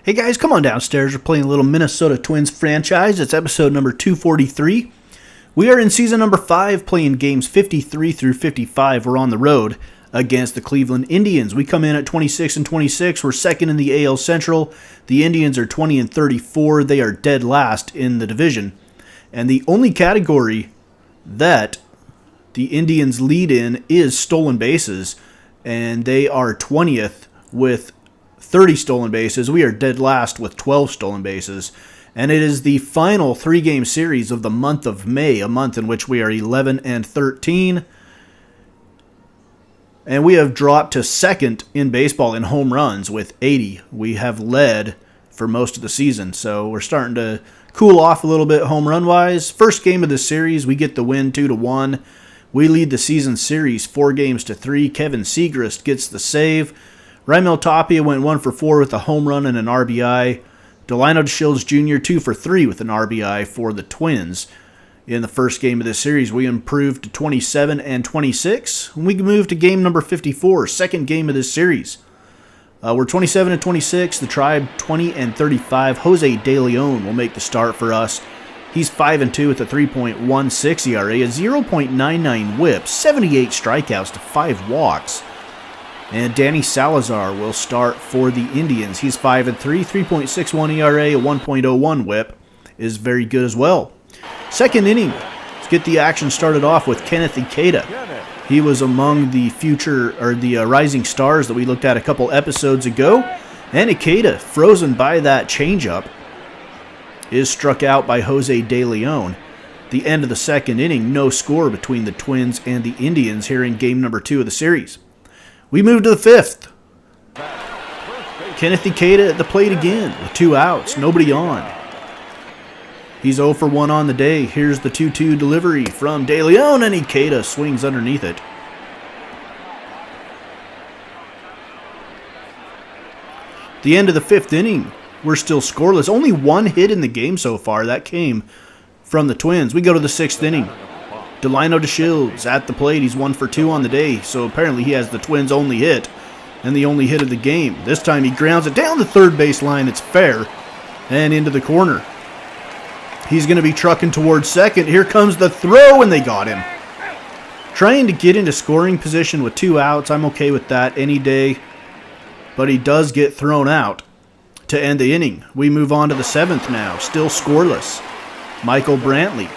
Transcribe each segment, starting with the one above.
Hey guys, come on downstairs. We're playing a little Minnesota Twins franchise. It's episode number 243. We are in season number 5, playing games 53 through 55. We're on the road against the Cleveland Indians. We come in at 26-26. We're second in the AL Central. The Indians are 20-34. They are dead last in the division. And the only category that the Indians lead in is stolen bases. And they are 20th with 30 stolen bases. We are dead last with 12 stolen bases. And it is the final 3-game series of the month of May, a month in which we are 11-13. And we have dropped to second in baseball in home runs with 80. We have led for most of the season, so we're starting to cool off a little bit home run wise. First game of the series, we get the win 2-1. We lead the season series 4-3. Kevin Segrist gets the save. Raimel Tapia went 1 for 4 with a home run and an RBI. Delino DeShields Jr. 2 for 3 with an RBI for the Twins. In the first game of this series, we improved to 27-26. We move to game number 54, second game of this series. We're 27-26. The Tribe 20-35. Jose De Leon will make the start for us. He's 5-2 with a 3.16 ERA, a 0.99 WHIP, 78 strikeouts to 5 walks. And Danny Salazar will start for the Indians. He's 5-3, 3.61 ERA, a 1.01 WHIP is very good as well. Second inning, let's get the action started off with Kenneth Ikeda. He was among the rising stars that we looked at a couple episodes ago. And Ikeda, frozen by that changeup, is struck out by Jose De Leon. The end of the second inning, no score between the Twins and the Indians here in game number 2 of the series. We move to the 5th. Kenneth Ikeda at the plate again with 2 outs, nobody on. He's 0 for 1 on the day. Here's the 2-2 delivery from De Leon, and Ikeda swings underneath it. The end of the 5th inning, we're still scoreless. Only 1 hit in the game so far. That came from the Twins. We go to the 6th inning. Delino DeShields at the plate. He's 1 for 2 on the day, so apparently he has the Twins' only hit and the only hit of the game. This time he grounds it down the third base line. It's fair and into the corner. He's going to be trucking towards second. Here comes the throw, and they got him. Trying to get into scoring position with 2 outs. I'm okay with that any day, but he does get thrown out to end the inning. We move on to the 7th now, still scoreless. Michael Brantley,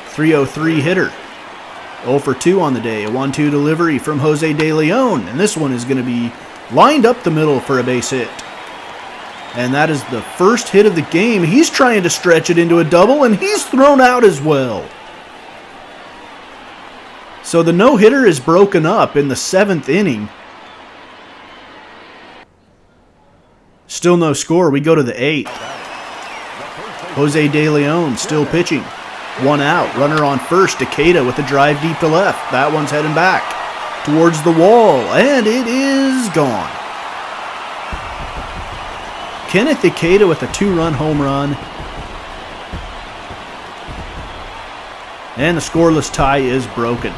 303 hitter. 0 for 2 on the day. A 1-2 delivery from Jose De Leon. And this one is going to be lined up the middle for a base hit. And that is the first hit of the game. He's trying to stretch it into a double, and he's thrown out as well. So the no-hitter is broken up in the 7th inning. Still no score. We go to the 8th. Jose De Leon still pitching. 1 out, runner on first. Ikeda with a drive deep to left. That one's heading back towards the wall, and it is gone. Kenneth Ikeda with a 2-run home run. And the scoreless tie is broken.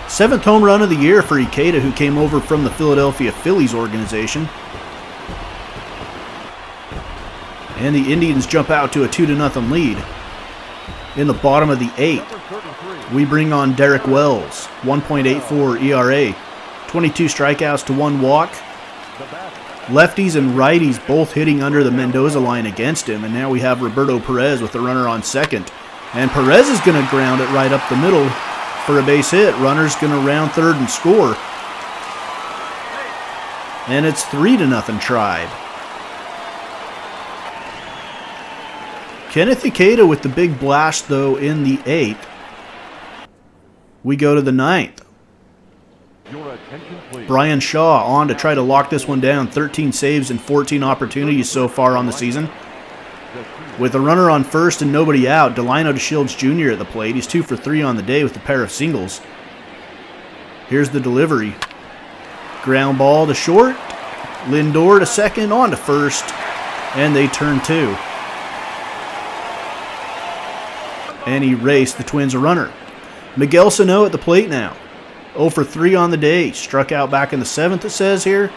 7th home run of the year for Ikeda, who came over from the Philadelphia Phillies organization. And the Indians jump out to a 2-0 lead. In the bottom of the 8th, we bring on Derek Wells, 1.84 ERA, 22 strikeouts to 1 walk. Lefties and righties both hitting under the Mendoza line against him, and now we have Roberto Perez with the runner on second. And Perez is going to ground it right up the middle for a base hit. Runner's going to round third and score. And it's 3-0 Tribe. Kenneth Ikeda with the big blast, though, in the 8th. We go to the 9th. Brian Shaw on to try to lock this one down. 13 saves and 14 opportunities so far on the season. With a runner on first and nobody out, Delino DeShields Jr. at the plate. He's 2 for 3 on the day with a pair of singles. Here's the delivery. Ground ball to short. Lindor to second, on to first. And they turn 2. And erase the Twins a runner. Miguel Sano at the plate now. 0 for 3 on the day. Struck out back in the 7th, it says here.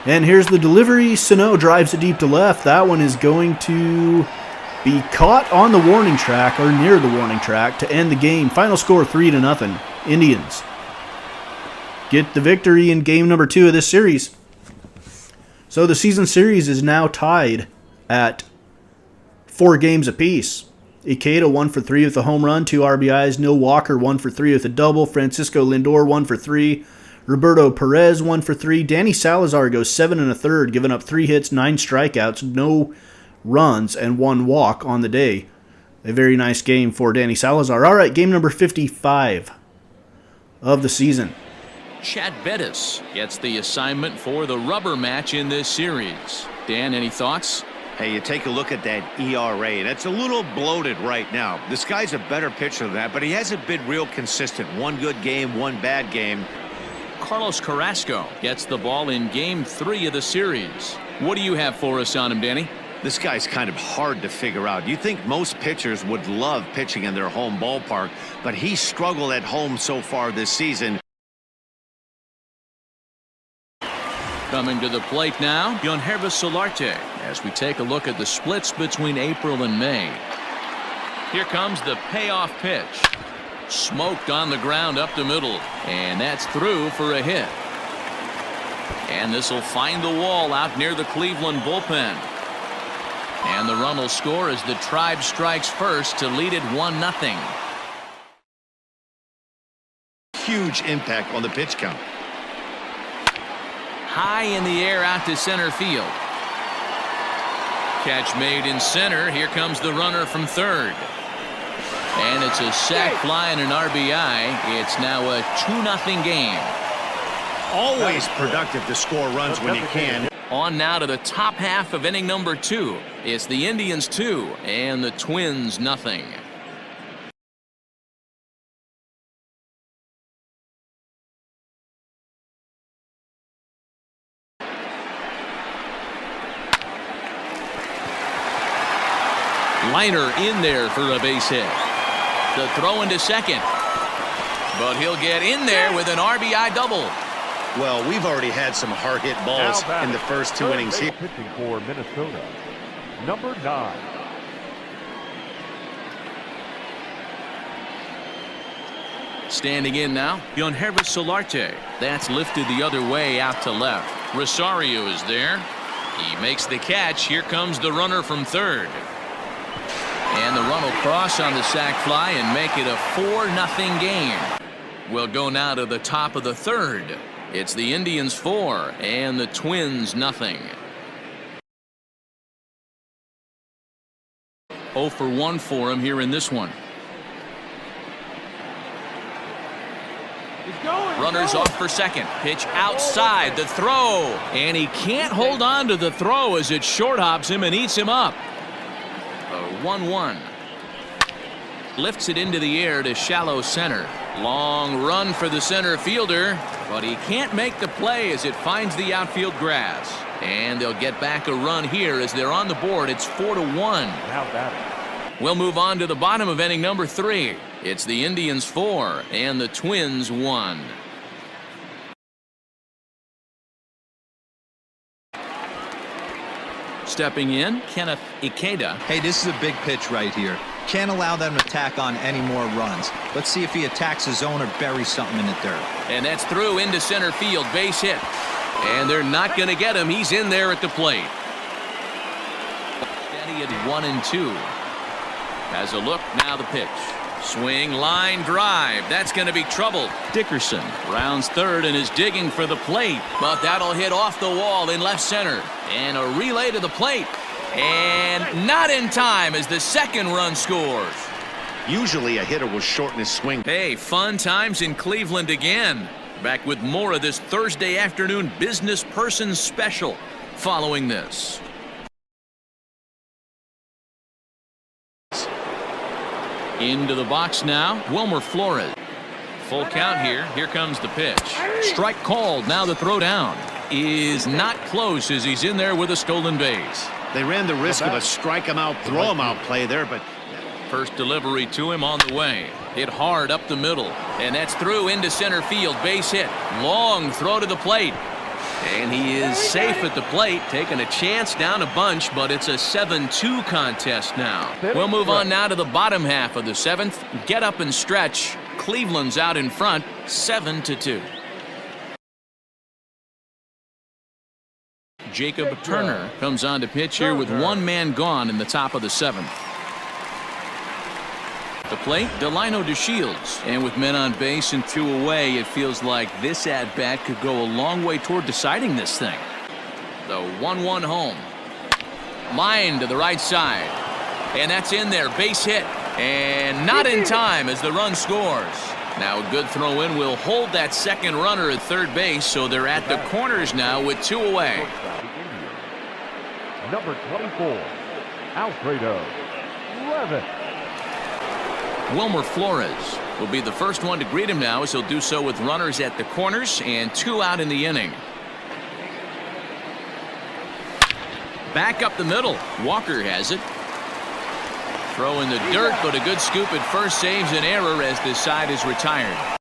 And here's the delivery. Sano drives it deep to left. That one is going to be caught on the warning track or near the warning track to end the game. Final score 3-0. Indians get the victory in game number 2 of this series. So the season series is now tied at 4 games apiece. Ikeda 1 for 3 with a home run, 2 RBIs. Neil Walker 1 for 3 with a double. Francisco Lindor 1 for 3. Roberto Perez 1 for 3. Danny Salazar goes 7 1/3, giving up 3 hits, 9 strikeouts, no runs, and 1 walk on the day. A very nice game for Danny Salazar. All right, game number 55 of the season. Chad Bettis gets the assignment for the rubber match in this series. Dan, any thoughts? Hey, you take a look at that ERA. That's a little bloated right now. This guy's a better pitcher than that, but he hasn't been real consistent. 1 good game, 1 bad game. Carlos Carrasco gets the ball in game 3 of the series. What do you have for us on him, Danny? This guy's kind of hard to figure out. You think most pitchers would love pitching in their home ballpark, but he struggled at home so far this season. Coming to the plate now, Untitled Chapter, as we take a look at the splits between April and May. Here comes the payoff pitch. Smoked on the ground up the middle, and that's through for a hit. And this will find the wall out near the Cleveland bullpen. And the run will score as the Tribe strikes first to lead it 1-0. Huge impact on the pitch count. High in the air out to center field. Catch made in center. Here comes the runner from third. And it's a sac fly and an RBI. It's now a 2-0 game. Always productive to score runs when you can. On now to the top half of inning number 2. It's the Indians 2 and the Twins 0. Liner in there for a base hit. The throw into second. But he'll get in there with an RBI double. Well, we've already had some hard-hit balls in the first 2 innings here. Pitching for Minnesota, number 9. Standing in now, Untitled Chapter. That's lifted the other way out to left. Rosario is there. He makes the catch. Here comes the runner from third. And the run will cross on the sac fly and make it a 4-0 game. We'll go now to the top of the third. It's the Indians 4 and the Twins 0. 0 for 1 for him here in this one. Runners off for second. Pitch outside. The throw. And he can't hold on to the throw as it short hops him and eats him up. A 1-1. Lifts it into the air to shallow center. Long run for the center fielder, but he can't make the play as it finds the outfield grass. And they'll get back a run here as they're on the board. It's 4-1. How about it? We'll move on to the bottom of inning number 3. It's the Indians 4 and the Twins 1. Stepping in, Kenneth Ikeda. Hey, this is a big pitch right here. Can't allow them to tack on any more runs. Let's see if he attacks his zone or buries something in the dirt. And that's through into center field, base hit. And they're not going to get him. He's in there at the plate. Steady at 1-2. Has a look, now the pitch. Swing, line, drive. That's going to be trouble. Dickerson rounds third and is digging for the plate. But that'll hit off the wall in left center. And a relay to the plate. And not in time as the second run scores. Usually a hitter will shorten his swing. Hey, fun times in Cleveland again. Back with more of this Thursday afternoon business person special following this. Into the box now, Wilmer Flores. Full count here. Here comes the pitch. Strike called. Now the throw down is not close as he's in there with a stolen base. They ran the risk of a strike him out, throw him out play there, but first delivery to him on the way. Hit hard up the middle, and that's through into center field. Base hit. Long throw to the plate. And he is safe at the plate, taking a chance down a bunch, but it's a 7-2 contest now. We'll move on now to the bottom half of the 7th. Get up and stretch. Cleveland's out in front, 7-2. Jacob Turner comes on to pitch here with one man gone in the top of the 7th. The plate, Delino DeShields. And with men on base and 2 away, it feels like this at-bat could go a long way toward deciding this thing. The 1-1 home. Line to the right side. And that's in there. Base hit. And not in time as the run scores. Now a good throw in will hold that second runner at third base, so they're at the corners now with 2 away. Number 24, Alfredo Levitt. Wilmer Flores will be the first one to greet him now, as he'll do so with runners at the corners and 2 out in the inning. Back up the middle. Walker has it. Throw in the dirt, but a good scoop at first saves an error as this side is retired.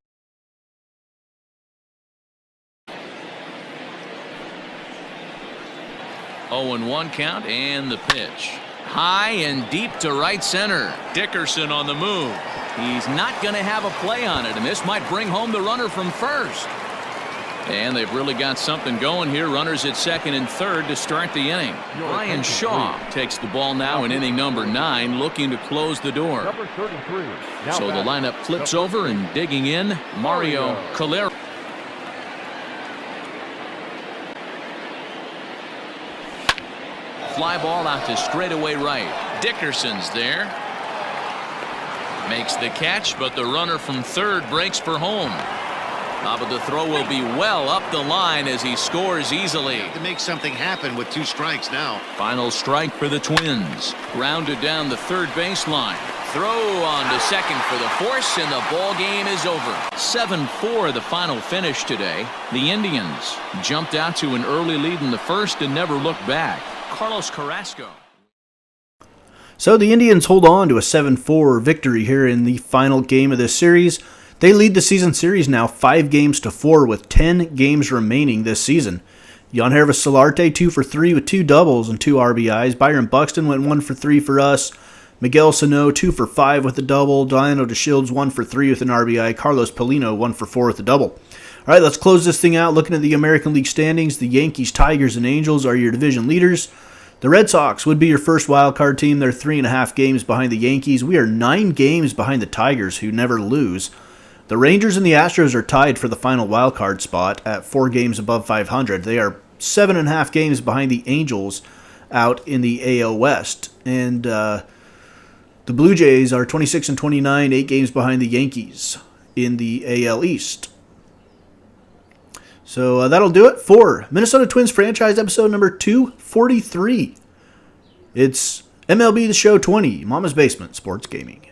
Oh, 0-1 count, and the pitch. High and deep to right center. Dickerson on the move. He's not going to have a play on it, and this might bring home the runner from first. And they've really got something going here. Runners at second and third to start the inning. Ryan Shaw takes the ball now in inning number 9, looking to close the door. Number 33. So the lineup flips over, and digging in, Mario Calero. Fly ball out to straightaway right. Dickerson's there. Makes the catch, but the runner from third breaks for home. But the throw will be well up the line as he scores easily. To make something happen with 2 strikes now. Final strike for the Twins. Grounded down the third baseline. Throw on to second for the force, and the ball game is over. 7-4 the final finish today. The Indians jumped out to an early lead in the first and never looked back. Carlos Carrasco. So the Indians hold on to a 7-4 victory here in the final game of this series. They lead the season series now 5-4 with 10 games remaining this season. Yangervis Solarte 2 for 3 with 2 doubles and 2 RBIs. Byron Buxton went 1 for 3 for us. Miguel Sano 2 for 5 with a double. Delino DeShields 1 for 3 with an RBI. Carlos Polino 1 for 4 with a double. All right, let's close this thing out. Looking at the American League standings, the Yankees, Tigers, and Angels are your division leaders. The Red Sox would be your first wild card team. They're 3.5 games behind the Yankees. We are 9 games behind the Tigers, who never lose. The Rangers and the Astros are tied for the final wild card spot at 4 games above 500. They are 7.5 games behind the Angels out in the AL West. And the Blue Jays are 26-29, 8 games behind the Yankees in the AL East. So that'll do it for Minnesota Twins franchise episode number 243. It's MLB The Show 20, Mama's Basement Sports Gaming.